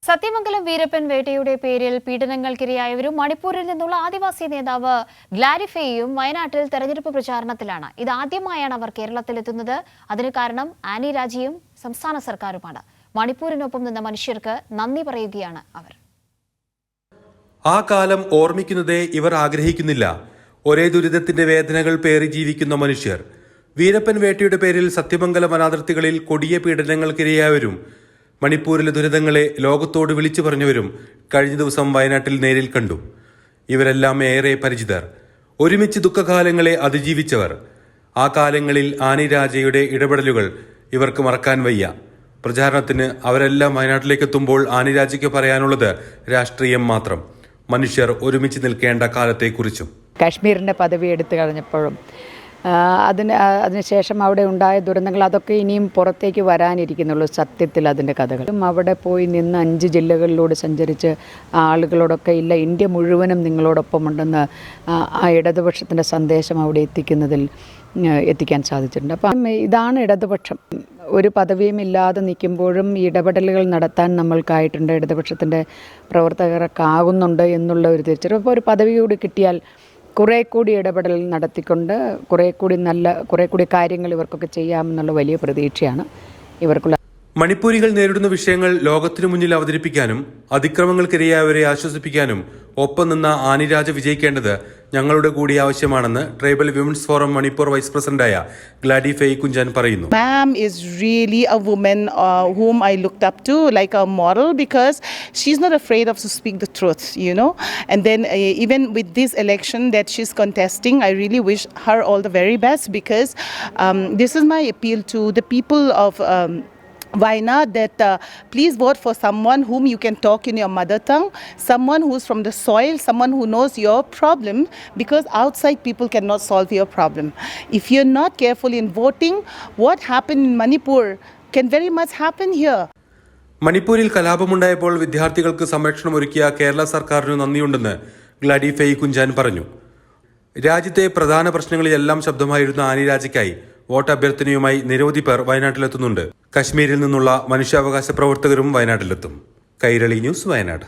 സത്യമംഗലം വീരപ്പൻ വേട്ടയുടെ പേരിൽ പീഡനങ്ങൾക്കിരയായവരും മണിപ്പൂരിൽ നിന്നുള്ള ആദിവാസി നേതാവ് ഗ്ലാരിഫെയും വയനാട്ടിൽ തെരഞ്ഞെടുപ്പ് പ്രചാരണത്തിലാണ്. ഇതാദ്യമായാണ് അവർ കേരളത്തിലെത്തുന്നത്. അതിന് കാരണം ആനി രാജയും സംസ്ഥാന സർക്കാരുമാണ്. മണിപ്പൂരിനൊപ്പം നിന്ന മനുഷ്യർക്ക് നന്ദി പറയുകയാണ് അവർ. ആ കാലം ഓർമ്മിക്കുന്നതേ ഇവർ ആഗ്രഹിക്കുന്നില്ല. ഒരേ ദുരിതത്തിന്റെ വേദനകൾ പേറി ജീവിക്കുന്ന മനുഷ്യർ. വീരപ്പൻ വേട്ടയുടെ പേരിൽ സത്യമംഗലം വനാതിർത്തികളിൽ കൊടിയ പീഡനങ്ങൾക്കിരയായവരും മണിപ്പൂരിലെ ദുരിതങ്ങളെ ലോകത്തോട് വിളിച്ചു പറഞ്ഞവരും കഴിഞ്ഞ ദിവസം വയനാട്ടിൽ നേരിൽ കണ്ടു. ഇവരെല്ലാം ഏറെ പരിചിതർ, ഒരുമിച്ച് ദുഃഖകാലങ്ങളെ അതിജീവിച്ചവർ. ആ കാലങ്ങളിൽ ആനി രാജയുടെ ഇടപെടലുകൾ ഇവർക്ക് മറക്കാൻ വയ്യ. പ്രചാരണത്തിന് അവരെല്ലാം വയനാട്ടിലേക്ക് എത്തുമ്പോൾ ആനി രാജയ്ക്ക് പറയാനുള്ളത് രാഷ്ട്രീയം മാത്രം, മനുഷ്യർ ഒരുമിച്ച് നിൽക്കേണ്ട കാലത്തെക്കുറിച്ചും. കാശ്മീരിൻ്റെ പദവി എടുത്തു കളഞ്ഞപ്പോഴും അതിനുശേഷം അവിടെ ഉണ്ടായ ദുരന്തങ്ങൾ അതൊക്കെ ഇനിയും പുറത്തേക്ക് വരാനിരിക്കുന്നുള്ളൂ. സത്യത്തിൽ അതിൻ്റെ കഥകളും അവിടെ പോയി നിന്ന് 5 ജില്ലകളിലൂടെ സഞ്ചരിച്ച് ആളുകളോടൊക്കെ ഇല്ല, ഇന്ത്യ മുഴുവനും നിങ്ങളോടൊപ്പമുണ്ടെന്ന് ആ ഇടതുപക്ഷത്തിൻ്റെ സന്ദേശം അവിടെ എത്തിക്കാൻ സാധിച്ചിട്ടുണ്ട്. അപ്പം ഇതാണ് ഇടതുപക്ഷം. ഒരു പദവിയും ഇല്ലാതെ നിൽക്കുമ്പോഴും ഇടപെടലുകൾ നടത്താൻ നമ്മൾക്കായിട്ടുണ്ട്, ഇടതുപക്ഷത്തിൻ്റെ പ്രവർത്തകർക്കാകുന്നുണ്ട് എന്നുള്ള ഒരു തിരിച്ചറിവ്. അപ്പോൾ ഒരു പദവി കൂടി കിട്ടിയാൽ കുറേ കൂടി ഇടപെടൽ നടത്തിക്കൊണ്ട് കുറേ കൂടി കാര്യങ്ങൾ ഇവർക്കൊക്കെ ചെയ്യാമെന്നുള്ള വലിയ പ്രതീക്ഷയാണ് ഇവർക്കുള്ള. മണിപ്പൂരികൾ നേരിടുന്ന വിഷയങ്ങൾ ലോകത്തിനു മുന്നിൽ അവതരിപ്പിക്കാനും അതിക്രമങ്ങൾക്കിരയായവരെ ആശ്വസിപ്പിക്കാനും ഒപ്പം നിന്ന ആനി രാജ വിജയിക്കേണ്ടത് ഞങ്ങളുടെ കൂടി ആവശ്യമാണെന്ന് tribal women's forum Manipur vice പ്രസിഡന്റായ ഗ്ലാഡിഫെയ് കുഞ്ചാൻ പറയുന്നു. Ma'am is really a woman whom I looked up to like a model because she's not afraid of to speak the truth, you know. And then even with this election that she's contesting, I really wish her all the very best because this is my appeal to the people of Wayanad that please vote for someone whom you can talk in your mother tongue, someone who's from the soil, someone who knows your problem, because outside people cannot solve your problem. If you're not careful in voting, what happened in Manipur can very much happen here. മണിപ്പൂരിൽ കലാപമുണ്ടായപ്പോൾ വിദ്യാർത്ഥികൾക്ക് സംരക്ഷണം ഒരുക്കിയ കേരള സർക്കാരിന് നന്ദിയുണ്ടെന്ന് ഗ്ലാഡിഫെയ് കുഞ്ചാൻ പറഞ്ഞു. രാജ്യത്തെ പ്രധാന പ്രശ്നങ്ങളിലെല്ലാം ശബ്ദമായിരുന്ന Annie രാജയ്ക്കായി vote അഭ്യർത്ഥനയുമായി നിരവധി പേർ വയനാട്ടിലെത്തുന്നുണ്ട്. കശ്മീരിൽ നിന്നുള്ള മനുഷ്യാവകാശ പ്രവർത്തകരും വയനാട്ടിലെത്തും. കൈരളി ന്യൂസ്, വയനാട്.